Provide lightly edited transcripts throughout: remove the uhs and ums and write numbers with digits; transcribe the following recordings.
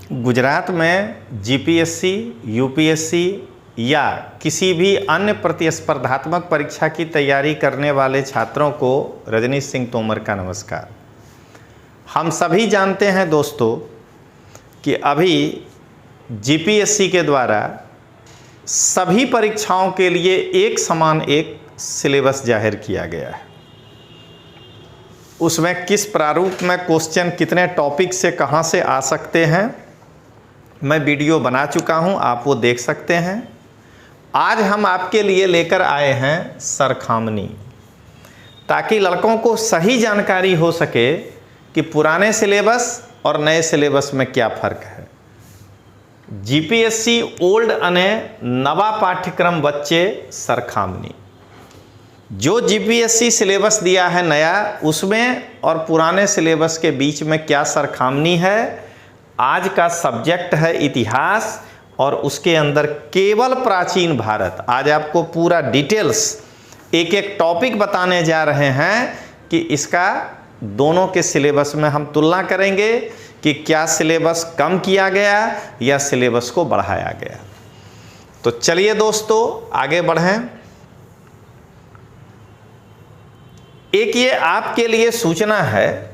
गुजरात में GPSC, UPSC या किसी भी अन्य प्रतिस्पर्धात्मक परीक्षा की तैयारी करने वाले छात्रों को रजनीश सिंह तोमर का नमस्कार। हम सभी जानते हैं दोस्तों कि अभी जीपीएससी के द्वारा सभी परीक्षाओं के लिए एक समान एक सिलेबस जाहिर किया गया है। उसमें किस प्रारूप में क्वेश्चन कितने टॉपिक से कहां से आ सकते हैं, मैं वीडियो बना चुका हूं, आप वो देख सकते हैं। आज हम आपके लिए लेकर आए हैं सरखामनी, ताकि लड़कों को सही जानकारी हो सके कि पुराने सिलेबस और नए सिलेबस में क्या फ़र्क है। जीपीएससी ओल्ड अने नवा पाठ्यक्रम बच्चे सरखामनी, जो जीपीएससी सिलेबस दिया है नया, उसमें और पुराने सिलेबस के बीच में क्या सरखामनी है। आज का सब्जेक्ट है इतिहास और उसके अंदर केवल प्राचीन भारत। आज आपको पूरा डिटेल्स एक एक टॉपिक बताने जा रहे हैं कि इसका दोनों के सिलेबस में हम तुलना करेंगे कि क्या सिलेबस कम किया गया या सिलेबस को बढ़ाया गया। तो चलिए दोस्तों आगे बढ़ें। एक ये आपके लिए सूचना है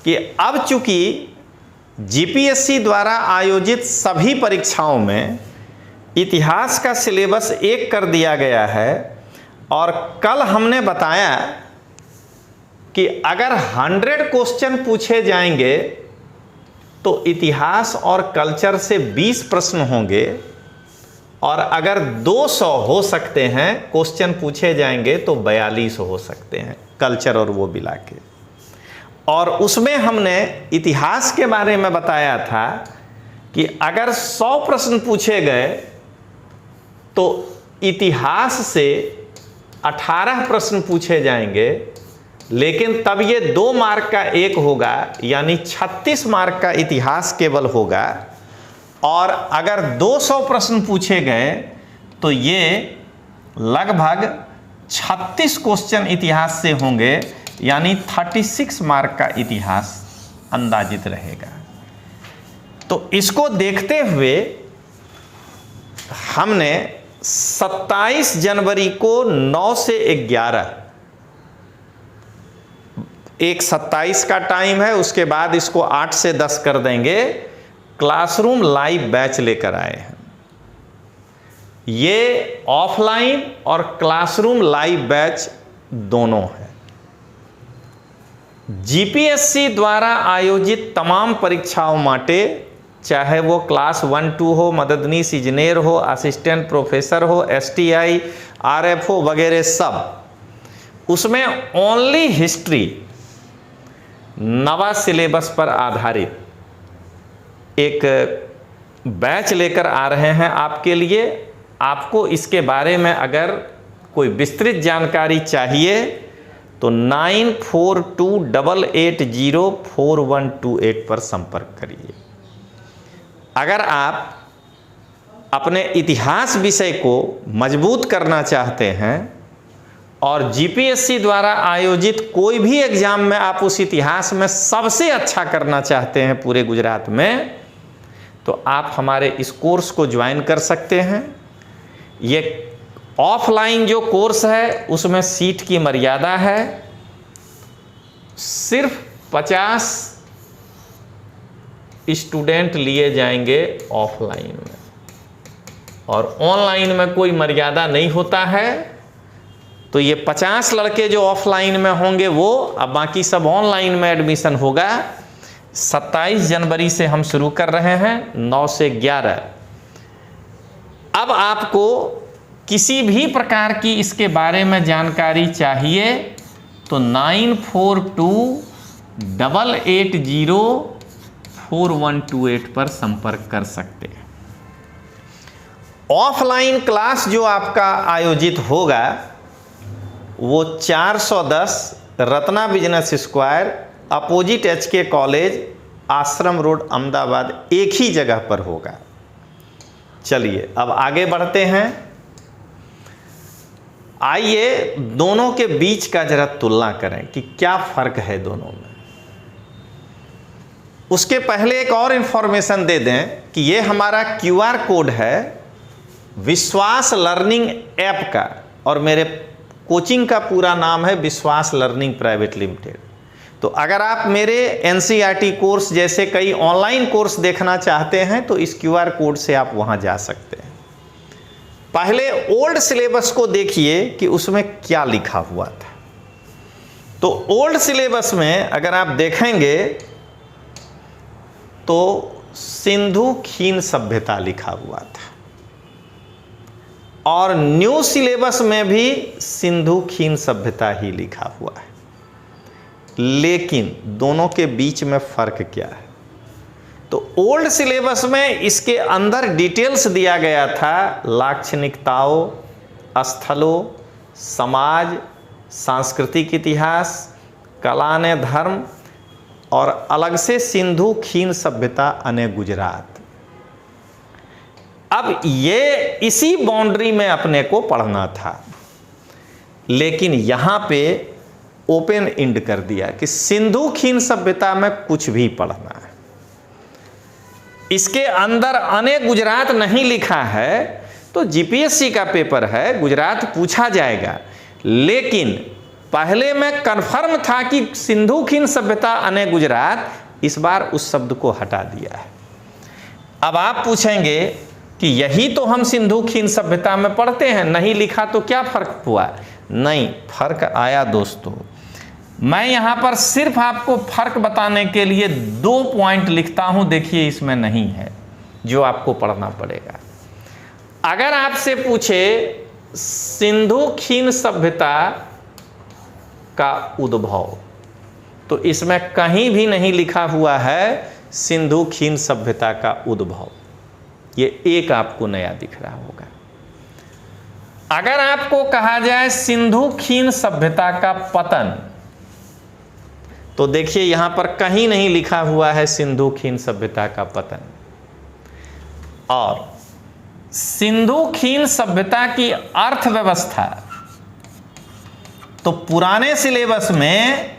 कि अब चूंकि जीपीएससी द्वारा आयोजित सभी परीक्षाओं में इतिहास का सिलेबस एक कर दिया गया है, और कल हमने बताया कि अगर 100 क्वेश्चन पूछे जाएंगे तो इतिहास और कल्चर से 20 प्रश्न होंगे, और अगर 200 हो सकते हैं क्वेश्चन पूछे जाएंगे तो 42 हो सकते हैं कल्चर और वो मिला के। और उसमें हमने इतिहास के बारे में बताया था कि अगर 100 प्रश्न पूछे गए तो इतिहास से 18 प्रश्न पूछे जाएंगे, लेकिन तब ये 2 मार्क का एक होगा, यानी 36 मार्क का इतिहास केवल होगा। और अगर 200 प्रश्न पूछे गए तो ये लगभग 36 क्वेश्चन इतिहास से होंगे, यानी 36 मार्क का इतिहास अंदाजित रहेगा। तो इसको देखते हुए हमने 27 जनवरी को 9 से 11 एक 27 का टाइम है, उसके बाद इसको 8 से 10 कर देंगे, क्लासरूम लाइव बैच लेकर आए हैं। ये ऑफलाइन और क्लासरूम लाइव बैच दोनों है। जीपीएससी द्वारा आयोजित तमाम परीक्षाओं माटे, चाहे वो क्लास 1-2 हो, मददनीश इंजीनियर हो, असिस्टेंट प्रोफेसर हो, एसटीआई, आरएफओ वगैरह सब, उसमें ओनली हिस्ट्री नवा सिलेबस पर आधारित एक बैच लेकर आ रहे हैं आपके लिए। आपको इसके बारे में अगर कोई विस्तृत जानकारी चाहिए तो 9428804128 पर संपर्क करिए। अगर आप अपने इतिहास विषय को मजबूत करना चाहते हैं और जीपीएससी द्वारा आयोजित कोई भी एग्जाम में आप उस इतिहास में सबसे अच्छा करना चाहते हैं पूरे गुजरात में, तो आप हमारे इस कोर्स को ज्वाइन कर सकते हैं। ये ऑफलाइन जो कोर्स है उसमें सीट की मर्यादा है, सिर्फ 50 स्टूडेंट लिए जाएंगे ऑफलाइन में, और ऑनलाइन में कोई मर्यादा नहीं होता है। तो ये 50 लड़के जो ऑफलाइन में होंगे वो, अब बाकी सब ऑनलाइन में एडमिशन होगा। 27 जनवरी से हम शुरू कर रहे हैं 9 से 11। अब आपको किसी भी प्रकार की इसके बारे में जानकारी चाहिए तो 9428804128 पर संपर्क कर सकते हैं। ऑफलाइन क्लास जो आपका आयोजित होगा वो 410 Ratna business square opposite HK college, Ashram road, Ahmedabad, एक ही जगह पर होगा। चलिए अब आगे बढ़ते हैं। आइए दोनों के बीच का जरा तुलना करें कि क्या फर्क है दोनों में। उसके पहले एक और इन्फॉर्मेशन दे दें कि ये हमारा QR कोड है विश्वास लर्निंग ऐप का, और मेरे कोचिंग का पूरा नाम है विश्वास लर्निंग प्राइवेट लिमिटेड। तो अगर आप मेरे NCERT कोर्स जैसे कई ऑनलाइन कोर्स देखना चाहते हैं तो इस QR कोड से आप वहां जा सकते हैं। पहले ओल्ड सिलेबस को देखिए कि उसमें क्या लिखा हुआ था। तो ओल्ड सिलेबस में अगर आप देखेंगे तो सिंधु खीन सभ्यता लिखा हुआ था, और न्यू सिलेबस में भी सिंधु खीन सभ्यता ही लिखा हुआ है। लेकिन दोनों के बीच में फर्क क्या है? तो ओल्ड सिलेबस में इसके अंदर डिटेल्स दिया गया था लाक्षणिकताओं, स्थलों, समाज, सांस्कृतिक इतिहास, कला ने धर्म, और अलग से सिंधु खीन सभ्यता अने गुजरात। अब ये इसी बाउंड्री में अपने को पढ़ना था, लेकिन यहां पे ओपन एंड कर दिया कि सिंधु खीन सभ्यता में कुछ भी पढ़ना है। इसके अंदर अने गुजरात नहीं लिखा है तो जीपीएससी का पेपर है, गुजरात पूछा जाएगा, लेकिन पहले में कन्फर्म था कि सिंधु खीन सभ्यता अने गुजरात, इस बार उस शब्द को हटा दिया है। अब आप पूछेंगे कि यही तो हम सिंधु खीन सभ्यता में पढ़ते हैं, नहीं लिखा तो क्या फर्क हुआ? नहीं, फर्क आया दोस्तों। मैं यहां पर सिर्फ आपको फर्क बताने के लिए 2 पॉइंट लिखता हूं, देखिए इसमें नहीं है, जो आपको पढ़ना पड़ेगा। अगर आपसे पूछे सिंधु खीन सभ्यता का उद्भव, तो इसमें कहीं भी नहीं लिखा हुआ है सिंधु खीन सभ्यता का उद्भव। ये एक आपको नया दिख रहा होगा। अगर आपको कहा जाए सिंधु खीन सभ्यता का पतन, तो देखिए यहां पर कहीं नहीं लिखा हुआ है सिंधु खीन सभ्यता का पतन। और सिंधु खीन सभ्यता की अर्थव्यवस्था, तो पुराने सिलेबस में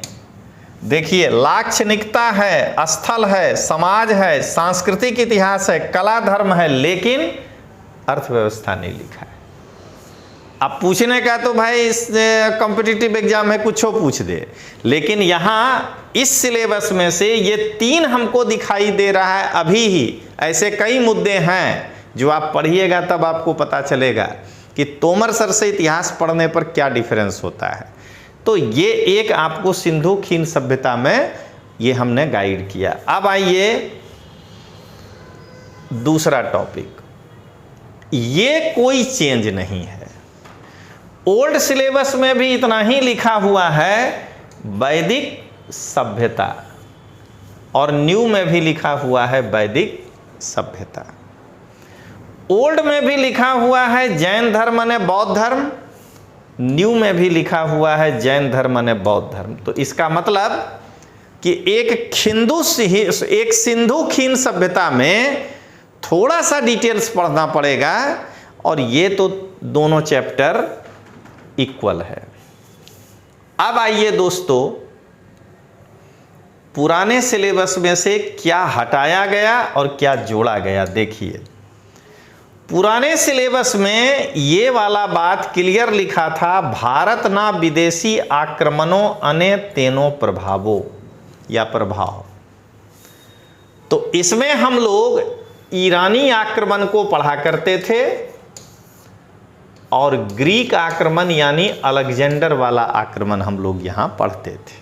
देखिए लाक्षणिकता है, स्थल है, समाज है, सांस्कृतिक इतिहास है, कला धर्म है, लेकिन अर्थव्यवस्था नहीं लिखा है। अब पूछने का तो भाई इस कॉम्पिटिटिव एग्जाम में कुछ पूछ दे, लेकिन यहाँ इस सिलेबस में से ये 3 हमको दिखाई दे रहा है अभी ही। ऐसे कई मुद्दे हैं जो आप पढ़िएगा तब आपको पता चलेगा कि तोमर सर से इतिहास पढ़ने पर क्या डिफरेंस होता है। तो ये एक आपको सिंधु खीन सभ्यता में ये हमने गाइड किया। अब आइए दूसरा टॉपिक, ये कोई चेंज नहीं है। ओल्ड सिलेबस में भी इतना ही लिखा हुआ है वैदिक सभ्यता, और न्यू में भी लिखा हुआ है वैदिक सभ्यता। ओल्ड में भी लिखा हुआ है जैन धर्म ने बौद्ध धर्म, न्यू में भी लिखा हुआ है जैन धर्म ने बौद्ध धर्म। तो इसका मतलब कि एक सिंधु खीन सभ्यता में थोड़ा सा डिटेल्स पढ़ना पड़ेगा, और ये तो दोनों चैप्टर इक्वल है। अब आइए दोस्तों, पुराने सिलेबस में से क्या हटाया गया और क्या जोड़ा गया। देखिए पुराने सिलेबस में ये वाला बात क्लियर लिखा था, भारत ना विदेशी आक्रमणों अने तेनो प्रभावों या प्रभाव। तो इसमें हम लोग ईरानी आक्रमण को पढ़ा करते थे, और ग्रीक आक्रमण यानी अलेक्जेंडर वाला आक्रमण हम लोग यहां पढ़ते थे,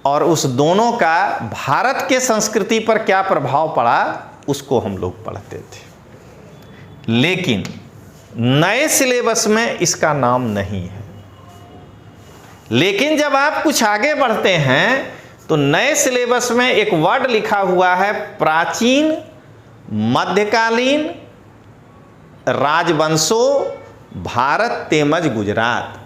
और उस दोनों का भारत के संस्कृति पर क्या प्रभाव पड़ा उसको हम लोग पढ़ते थे। लेकिन नए सिलेबस में इसका नाम नहीं है। लेकिन जब आप कुछ आगे बढ़ते हैं तो नए सिलेबस में एक वर्ड लिखा हुआ है प्राचीन मध्यकालीन राजवंशों भारत तेमज गुजरात।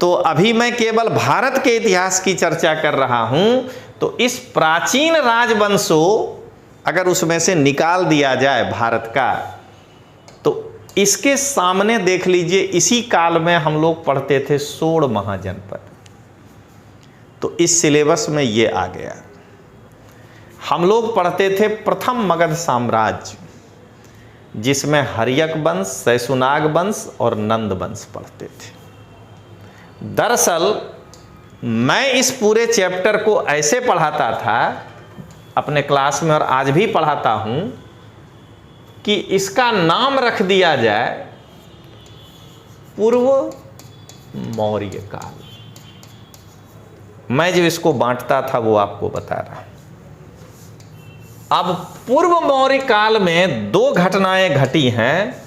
तो अभी मैं केवल भारत के इतिहास की चर्चा कर रहा हूं, तो इस प्राचीन राजवंशों अगर उसमें से निकाल दिया जाए भारत का, तो इसके सामने देख लीजिए इसी काल में हम लोग पढ़ते थे 16 महाजनपद। तो इस सिलेबस में ये आ गया। हम लोग पढ़ते थे प्रथम मगध साम्राज्य, जिसमें हर्यक वंश, शैशुनाग वंश और नंद वंश पढ़ते थे। दरअसल मैं इस पूरे चैप्टर को ऐसे पढ़ाता था अपने क्लास में, और आज भी पढ़ाता हूं, कि इसका नाम रख दिया जाए पूर्व मौर्य काल। मैं जो इसको बांटता था वो आपको बता रहा। अब पूर्व मौर्य काल में दो घटनाएं घटी हैं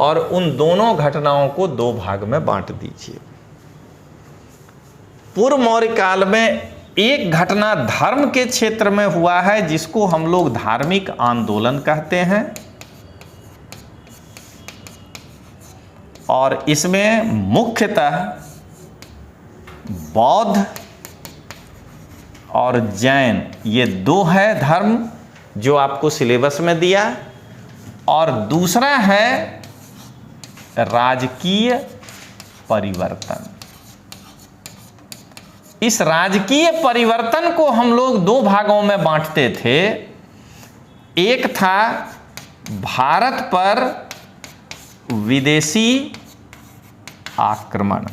और उन दोनों घटनाओं को दो भाग में बांट दीजिए। पूर्व मौर्य काल में एक घटना धर्म के क्षेत्र में हुआ है, जिसको हम लोग धार्मिक आंदोलन कहते हैं, और इसमें मुख्यतः बौद्ध और जैन ये दो है धर्म जो आपको सिलेबस में दिया, और दूसरा है राजकीय परिवर्तन। इस राजकीय परिवर्तन को हम लोग दो भागों में बांटते थे। एक था भारत पर विदेशी आक्रमण,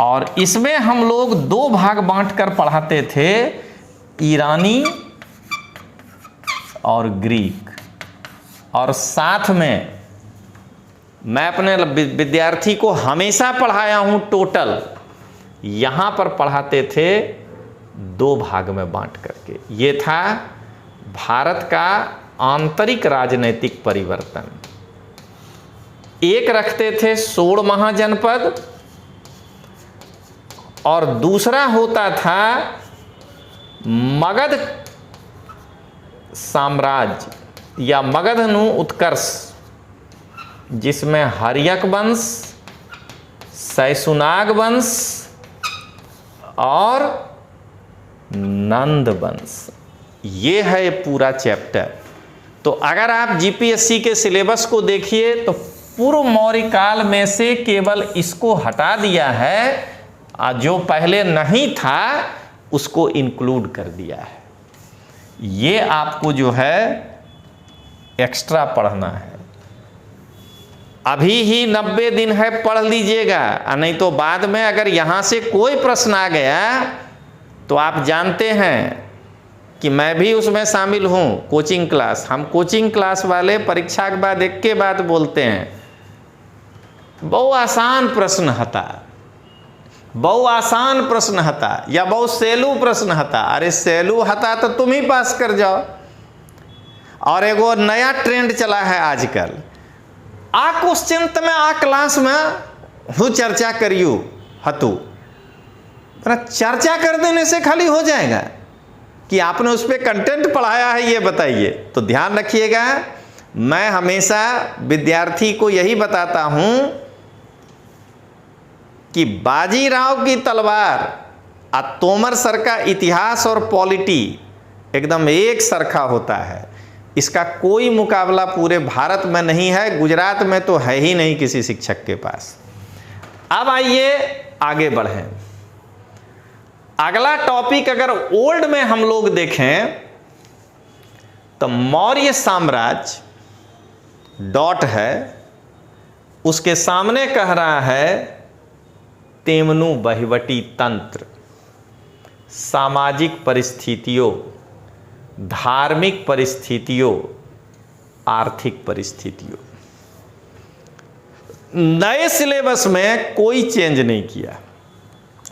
और इसमें हम लोग दो भाग बांटकर पढ़ाते थे, ईरानी और ग्रीक। और साथ में मैं अपने विद्यार्थी को हमेशा पढ़ाया हूं टोटल, यहां पर पढ़ाते थे दो भाग में बांट करके। ये था भारत का आंतरिक राजनीतिक परिवर्तन। एक रखते थे 16 महाजनपद, और दूसरा होता था मगध साम्राज्य या मगधनु उत्कर्ष, जिसमें हर्यक वंश, शैशुनाग वंश और नंद वंश, ये है पूरा चैप्टर। तो अगर आप जीपीएससी के सिलेबस को देखिए तो पूर्व मौर्य काल में से केवल इसको हटा दिया है, जो पहले नहीं था उसको इंक्लूड कर दिया है। ये आपको जो है एक्स्ट्रा पढ़ना है। अभी ही 90 दिन है, पढ़ लीजिएगा, नहीं तो बाद में अगर यहां से कोई प्रश्न आ गया तो आप जानते हैं कि मैं भी उसमें शामिल हूं, कोचिंग क्लास। हम कोचिंग क्लास वाले परीक्षा के बाद एक के बाद बोलते हैं, बहुत आसान प्रश्न हता, बहु आसान प्रश्न हता या बहुत सेलू प्रश्न हता। अरे सेलू हता तो तुम ही पास कर जाओ। और एगो नया ट्रेंड चला है आजकल, आ क्वेश्चन तुम्हें आ क्लास में हूँ चर्चा करियो हतु, चर्चा कर देने से खाली हो जाएगा कि आपने उस पर कंटेंट पढ़ाया है, ये बताइए। तो ध्यान रखिएगा, मैं हमेशा विद्यार्थी को यही बताता हूं कि बाजीराव की तलवार और तोमर सर का इतिहास और पॉलिटी एकदम एक सरखा होता है। इसका कोई मुकाबला पूरे भारत में नहीं है, गुजरात में तो है ही नहीं किसी शिक्षक के पास। अब आइए आगे बढ़ें। अगला टॉपिक अगर ओल्ड में हम लोग देखें तो मौर्य साम्राज्य डॉट है, उसके सामने कह रहा है तेमनु बहिवटी तंत्र, सामाजिक परिस्थितियों, धार्मिक परिस्थितियों, आर्थिक परिस्थितियों। नए सिलेबस में कोई चेंज नहीं किया,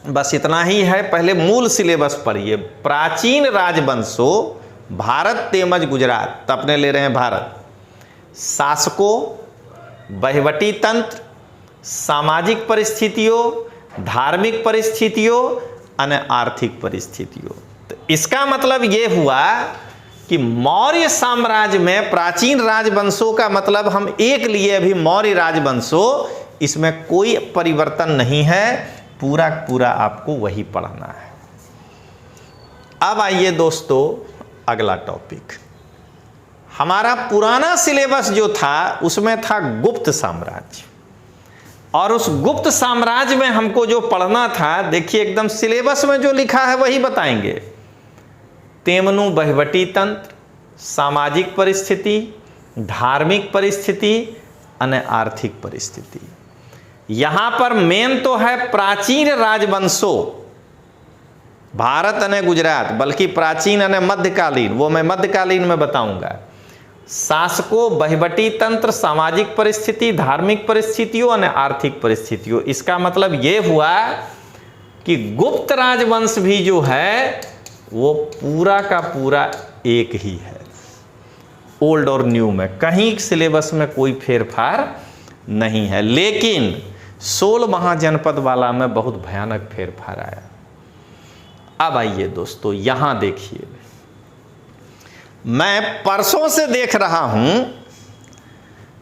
बस इतना ही है। पहले मूल सिलेबस पढ़िए, प्राचीन राजवंशों, भारत तेमज गुजरात, तो अपने ले रहे हैं भारत, शासकों, बहिवटी तंत्र, सामाजिक परिस्थितियों, धार्मिक परिस्थितियों और आर्थिक परिस्थितियों। तो इसका मतलब ये हुआ कि मौर्य साम्राज्य में प्राचीन राजवंशों का मतलब हम एक लिए अभी मौर्य राजवंशों, इसमें कोई परिवर्तन नहीं है, पूरा पूरा आपको वही पढ़ना है। अब आइए दोस्तों अगला टॉपिक। हमारा पुराना सिलेबस जो था उसमें था गुप्त साम्राज्य, और उस गुप्त साम्राज्य में हमको जो पढ़ना था, देखिए एकदम सिलेबस में जो लिखा है वही बताएंगे। તેમનું વહીવટી તંત્ર, સામાજિક પરિસ્થિતિ, धार्मिक परिस्थिति અને आर्थिक परिस्थिति। यहाँ पर मेन तो है प्राचीन राजवंशों, भारत અને गुजरात, बल्कि प्राचीन અને मध्यकालीन, वो मैं मध्यकालीन में बताऊंगा। शासकों, वहीवटी तंत्र, सामाजिक परिस्थिति, धार्मिक परिस्थितियों और आर्थिक परिस्थितियों। इसका मतलब ये हुआ कि गुप्त राजवंश भी जो है वो पूरा का पूरा एक ही है, ओल्ड और न्यू में, कहीं सिलेबस में कोई फेरफार नहीं है। लेकिन 16 महाजनपद वाला में बहुत भयानक फेरफार आया। अब आइए दोस्तों, यहां देखिए, मैं परसों से देख रहा हूं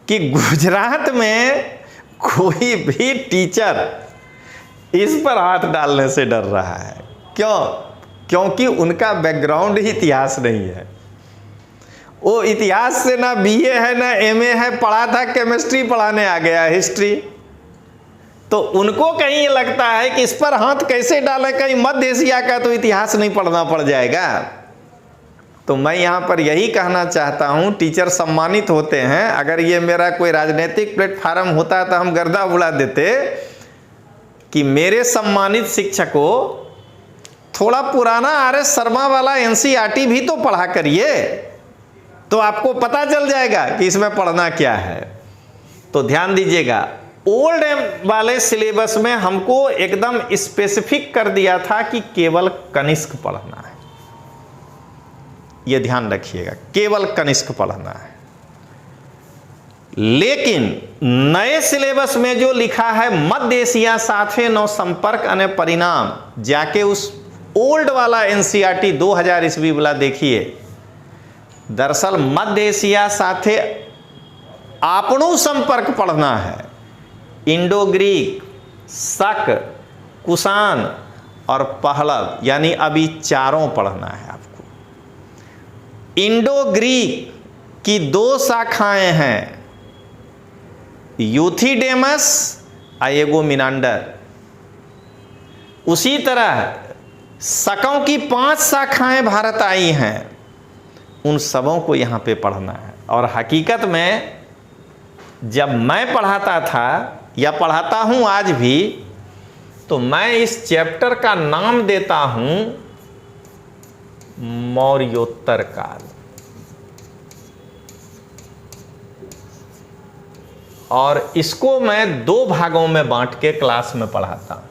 कि गुजरात में कोई भी टीचर इस पर हाथ डालने से डर रहा है। क्यों? क्योंकि उनका बैकग्राउंड ही इतिहास नहीं है। वो इतिहास से ना बीए है ना एमए है, पढ़ा था केमिस्ट्री, पढ़ाने आ गया हिस्ट्री। तो उनको कहीं ये लगता है कि इस पर हाथ कैसे डालें, कहीं मध्य एशिया का तो इतिहास नहीं पढ़ना पड़ जाएगा। तो मैं यहाँ पर यही कहना चाहता हूँ, टीचर सम्मानित होते हैं। अगर ये मेरा कोई राजनीतिक प्लेटफार्म होता तो हम गर्दा उड़ा देते कि मेरे सम्मानित शिक्षकों थोड़ा पुराना आर एस शर्मा वाला एनसीईआरटी भी तो पढ़ा करिए, तो आपको पता चल जाएगा कि इसमें पढ़ना क्या है। तो ध्यान दीजिएगा, ओल्ड वाले सिलेबस में हमको एकदम स्पेसिफिक कर दिया था कि केवल कनिष्क पढ़ना है। यह ध्यान रखिएगा, केवल कनिष्क पढ़ना है। लेकिन नए सिलेबस में जो लिखा है मध्य एशिया साथे नौ संपर्क अने परिणाम, जाके उस ओल्ड वाला एनसीईआरटी 2000 ईस्वी वाला देखिए। दरअसल मध्य एशिया साथे आपणो संपर्क पढ़ना है। इंडो ग्रीक, शक, कुषाण और पहलव, यानी अभी चारों पढ़ना है आपको। इंडो ग्रीक की 2 शाखाएं हैं, यूथिडेमस और एगो मिनांडर। उसी तरह शकों की 5 शाखाएं भारत आई हैं, उन सबों को यहाँ पे पढ़ना है। और हकीकत में जब मैं पढ़ाता था या पढ़ाता हूँ आज भी, तो मैं इस चैप्टर का नाम देता हूँ मौर्योत्तर काल। और इसको मैं 2 भागों में बांट के क्लास में पढ़ाता हूँ।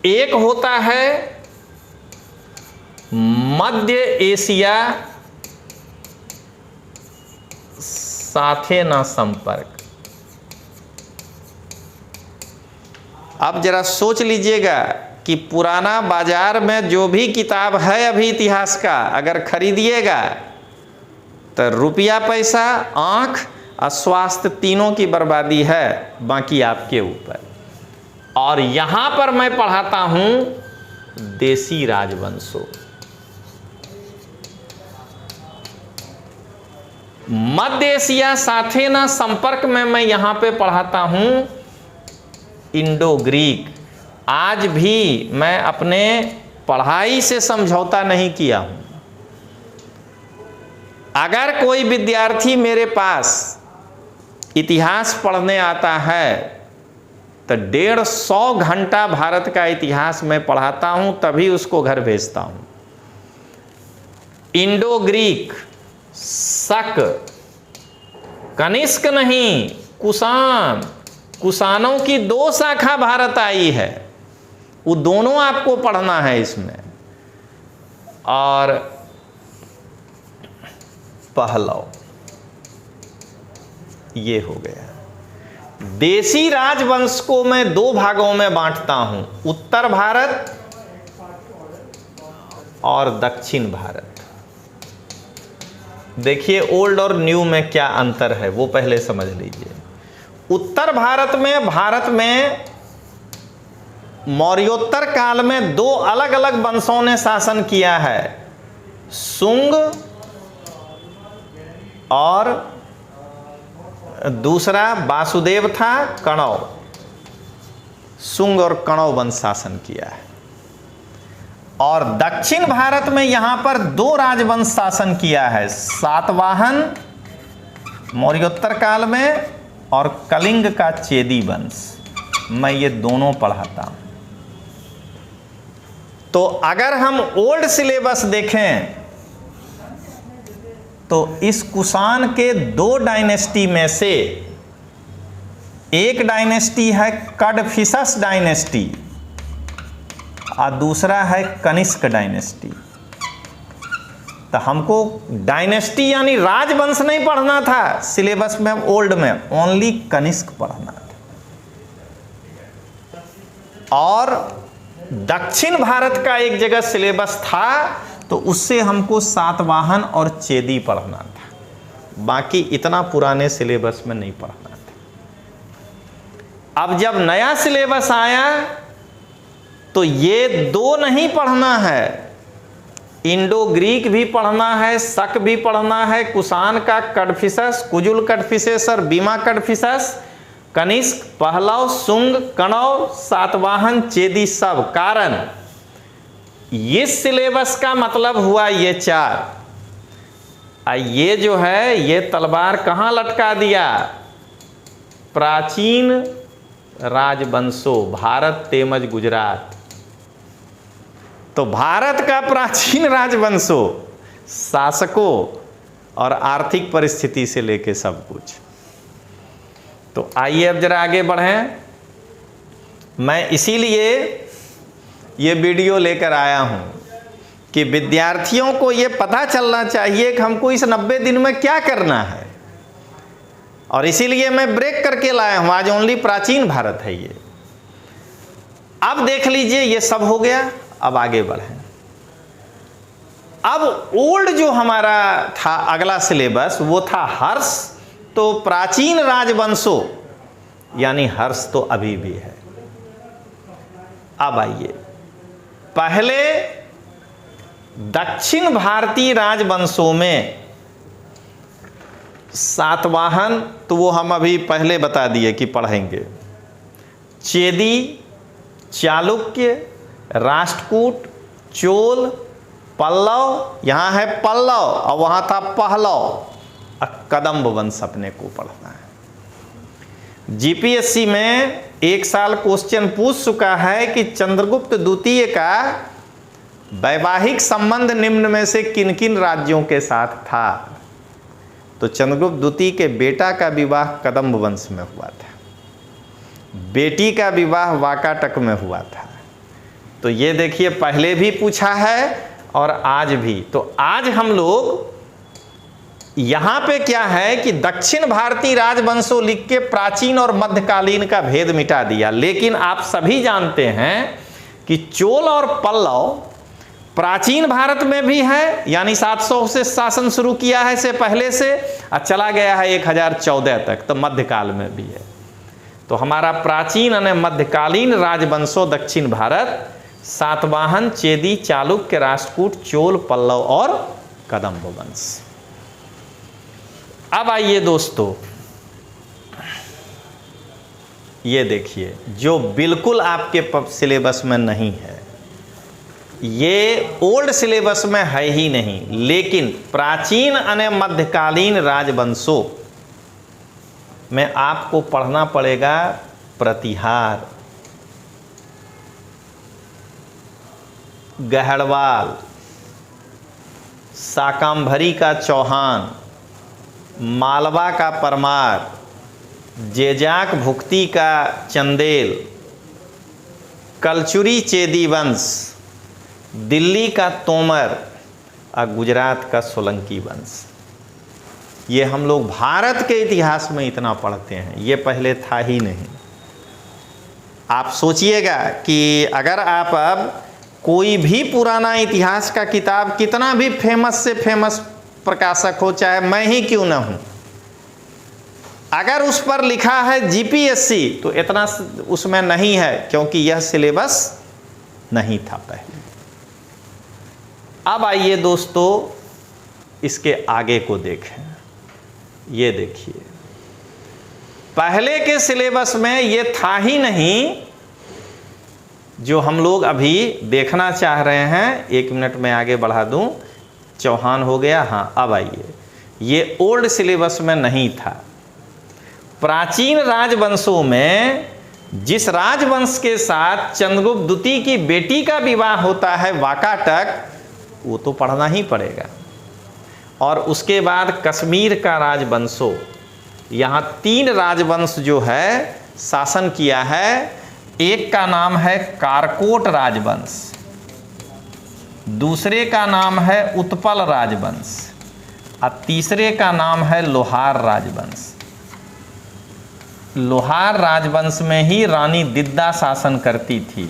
एक होता है मध्य एशिया साथे ना संपर्क। अब जरा सोच लीजिएगा कि पुराना बाजार में जो भी किताब है अभी इतिहास का, अगर खरीदिएगा तो रुपया, पैसा, आंख और स्वास्थ्य तीनों की बर्बादी है, बाकी आपके ऊपर। और यहां पर मैं पढ़ाता हूं देसी राजवंशों। मध्य एशिया साथे ना संपर्क में मैं यहां पे पढ़ाता हूं इंडो ग्रीक। आज भी मैं अपने पढ़ाई से समझौता नहीं किया हूं। अगर कोई विद्यार्थी मेरे पास इतिहास पढ़ने आता है तो 150 घंटा भारत का इतिहास मैं पढ़ाता हूं, तभी उसको घर भेजता हूं। इंडो ग्रीक, शक, कनिष्क नहीं, कुषाण, कुषाणों की 2 शाखा भारत आई है, वो दोनों आपको पढ़ना है इसमें। और पहलव, ये हो गया। देसी राजवंश को मैं 2 भागों में बांटता हूं, उत्तर भारत और दक्षिण भारत। देखिए ओल्ड और न्यू में क्या अंतर है वो पहले समझ लीजिए। उत्तर भारत में मौर्योत्तर काल में 2 अलग अलग वंशों ने शासन किया है, शुंग और दूसरा वासुदेव था कणव। शुंग और कणव वंश शासन किया है। और दक्षिण भारत में यहां पर 2 राजवंश शासन किया है, सातवाहन मौर्योत्तर काल में और कलिंग का चेदी वंश। मैं ये दोनों पढ़ाता हूं। तो अगर हम ओल्ड सिलेबस देखें तो इस कुषाण के 2 डायनेस्टी में से एक डायनेस्टी है कड़फिसस डायनेस्टी और दूसरा है कनिष्क डायनेस्टी। तो हमको डायनेस्टी यानी राजवंश नहीं पढ़ना था सिलेबस में, ओल्ड में ओनली कनिष्क पढ़ना था। और दक्षिण भारत का एक जगह सिलेबस था तो उससे हमको सातवाहन और चेदी पढ़ना था, बाकी इतना पुराने सिलेबस में नहीं पढ़ना था। अब जब नया सिलेबस आया तो ये 2 नहीं पढ़ना है, इंडो ग्रीक भी पढ़ना है, शक भी पढ़ना है, कुषाण का कड़फिसस, कुजुल कड़फिसेस और बीमा कड़फिसस, कनिष्क, पहलव, शुंग, कणव, सातवाहन, चेदी सब। कारण इस सिलेबस का मतलब हुआ ये 4। ये जो है ये तलवार कहाँ लटका दिया? प्राचीन राजवंशों, भारत तेमज गुजरात। तो भारत का प्राचीन राजवंशों, शासकों और आर्थिक परिस्थिति से लेके सब कुछ। तो आइए अब जरा आगे बढ़ें। मैं इसीलिए ये वीडियो लेकर आया हूं कि विद्यार्थियों को ये पता चलना चाहिए कि हमको इस 90 दिन में क्या करना है, और इसीलिए मैं ब्रेक करके लाया हूं। आज ओनली प्राचीन भारत है ये। अब देख लीजिए ये सब हो गया, अब आगे बढ़ें। अब ओल्ड जो हमारा था अगला सिलेबस वो था हर्ष। तो प्राचीन राजवंशों यानी हर्ष तो अभी भी है। अब आइए, पहले दक्षिण भारतीय राजवंशों में सातवाहन तो वो हम अभी पहले बता दिए कि पढ़ेंगे, चेदी, चालुक्य, राष्ट्रकूट, चोल, पल्लव, यहाँ है पल्लव और वहाँ था पहलव, कदम्ब वंश अपने को पढ़ना है। जीपीएससी में 1 साल क्वेश्चन पूछ चुका है कि चंद्रगुप्त द्वितीय का वैवाहिक संबंध निम्न में से किन किन राज्यों के साथ था? तो चंद्रगुप्त द्वितीय के बेटा का विवाह कदम्ब वंश में हुआ था, बेटी का विवाह वाकाटक में हुआ था। तो ये देखिए पहले भी पूछा है और आज भी। तो आज हम लोग यहाँ पे क्या है कि दक्षिण भारतीय राजवंशों लिख के प्राचीन और मध्यकालीन का भेद मिटा दिया। लेकिन आप सभी जानते हैं कि चोल और पल्लव प्राचीन भारत में भी है, यानी 700 से शासन शुरू किया है से पहले से, और चला गया है 1014 तक, तो मध्यकाल में भी है। तो हमारा प्राचीन और मध्यकालीन राजवंशों दक्षिण भारत सातवाहन, चेदी, चालुक्य, राष्ट्रकूट, चोल, पल्लव और कदम्ब वंश। अब आइए दोस्तों, ये देखिए जो बिल्कुल आपके सिलेबस में नहीं है, ये ओल्ड सिलेबस में है ही नहीं, लेकिन प्राचीन और मध्यकालीन राजवंशों में आपको पढ़ना पड़ेगा प्रतिहार, गहड़वाल, शाकंभरी का चौहान, मालवा का परमार, जेजाक भुक्ति का चंदेल, कलचुरी चेदी वंश, दिल्ली का तोमर और गुजरात का सोलंकी वंश। ये हम लोग भारत के इतिहास में इतना पढ़ते हैं, ये पहले था ही नहीं। आप सोचिएगा कि अगर आप अब कोई भी पुराना इतिहास का किताब कितना भी फेमस से फेमस प्रकाशक हो, चाहे मैं ही क्यों ना हूं, अगर उस पर लिखा है जीपीएससी तो इतना उसमें नहीं है, क्योंकि यह सिलेबस नहीं था पहले। अब आइए दोस्तों इसके आगे को देखें। ये देखिए पहले के सिलेबस में ये था ही नहीं जो हम लोग अभी देखना चाह रहे हैं, 1 मिनट में आगे बढ़ा दूं। चौहान हो गया, हाँ अब आइए, ये ओल्ड सिलेबस में नहीं था। प्राचीन राजवंशों में जिस राजवंश के साथ चंद्रगुप्त द्वितीय की बेटी का विवाह होता है वाकाटक, वो तो पढ़ना ही पड़ेगा। और उसके बाद कश्मीर का राजवंशों, यहाँ 3 राजवंश जो है शासन किया है। एक का नाम है कारकोट राजवंश, दूसरे का नाम है उत्पल राजवंश और तीसरे का नाम है लोहार राजवंश। लोहार राजवंश में ही रानी दिद्दा शासन करती थी।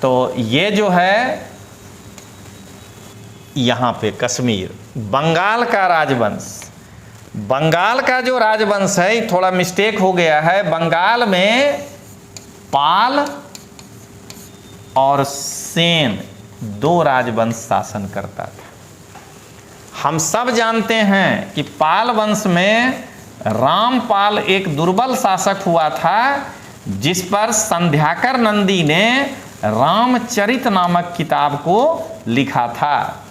तो ये जो है यहाँ पे कश्मीर, बंगाल का राजवंश, बंगाल का जो राजवंश है थोड़ा मिस्टेक हो गया है। बंगाल में पाल और सेन 2 राजवंश शासन करता था। हम सब जानते हैं कि पाल वंश में रामपाल एक दुर्बल शासक हुआ था, जिस पर संध्याकर नंदी ने रामचरित नामक किताब को लिखा था।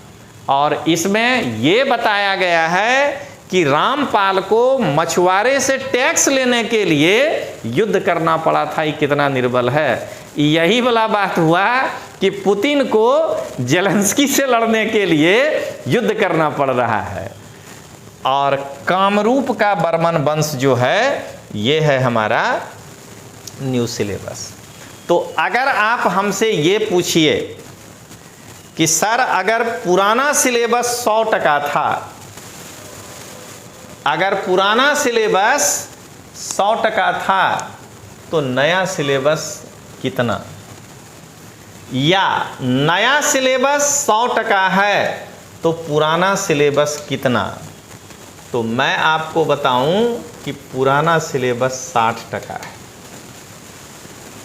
और इसमें ये बताया गया है कि रामपाल को मछुआरे से टैक्स लेने के लिए युद्ध करना पड़ा था। ये कितना निर्बल है। यही वाला बात हुआ कि पुतिन को जेलेंस्की से लड़ने के लिए युद्ध करना पड़ रहा है। और कामरूप का बर्मन वंश जो है, ये है हमारा न्यू सिलेबस। तो अगर आप हमसे ये पूछिए कि सर अगर पुराना सिलेबस 100% था, अगर पुराना सिलेबस 100% था तो नया सिलेबस कितना, या नया सिलेबस 100% है तो पुराना सिलेबस कितना? तो मैं आपको बताऊं कि पुराना सिलेबस 60% है।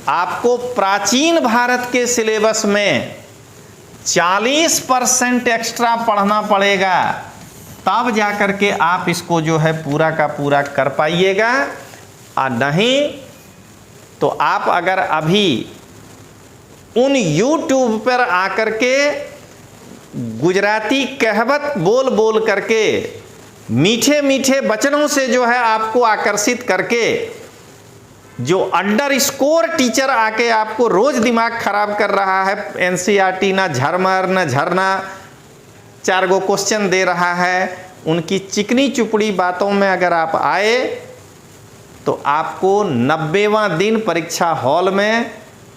आपको प्राचीन भारत के सिलेबस में 40% एक्स्ट्रा पढ़ना पड़ेगा, तब जाकर के आप इसको जो है पूरा का पूरा कर पाइएगा। और नहीं तो आप अगर अभी उन YouTube पर आकर के गुजराती कहावत बोल बोल करके मीठे मीठे वचनों से जो है आपको आकर्षित करके, जो अंडर स्कोर टीचर आके आपको रोज दिमाग खराब कर रहा है, NCERT ना झरमर न झरना 4 गो क्वेश्चन दे रहा है, उनकी चिकनी चुपड़ी बातों में अगर आप आए तो आपको 90वां दिन परीक्षा हॉल में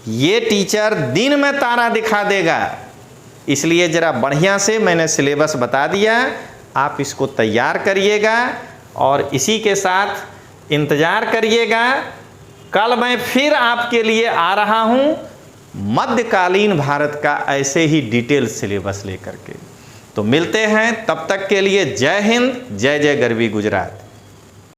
ये टीचर दिन में तारा दिखा देगा। इसलिए ज़रा बढ़िया से मैंने सिलेबस बता दिया, आप इसको तैयार करिएगा और इसी के साथ इंतज़ार करिएगा। कल मैं फिर आपके लिए आ रहा हूँ मध्यकालीन भारत का ऐसे ही डिटेल सिलेबस लेकर के। तो मिलते हैं, तब तक के लिए जय हिंद, जय जय गरवी गुजरात।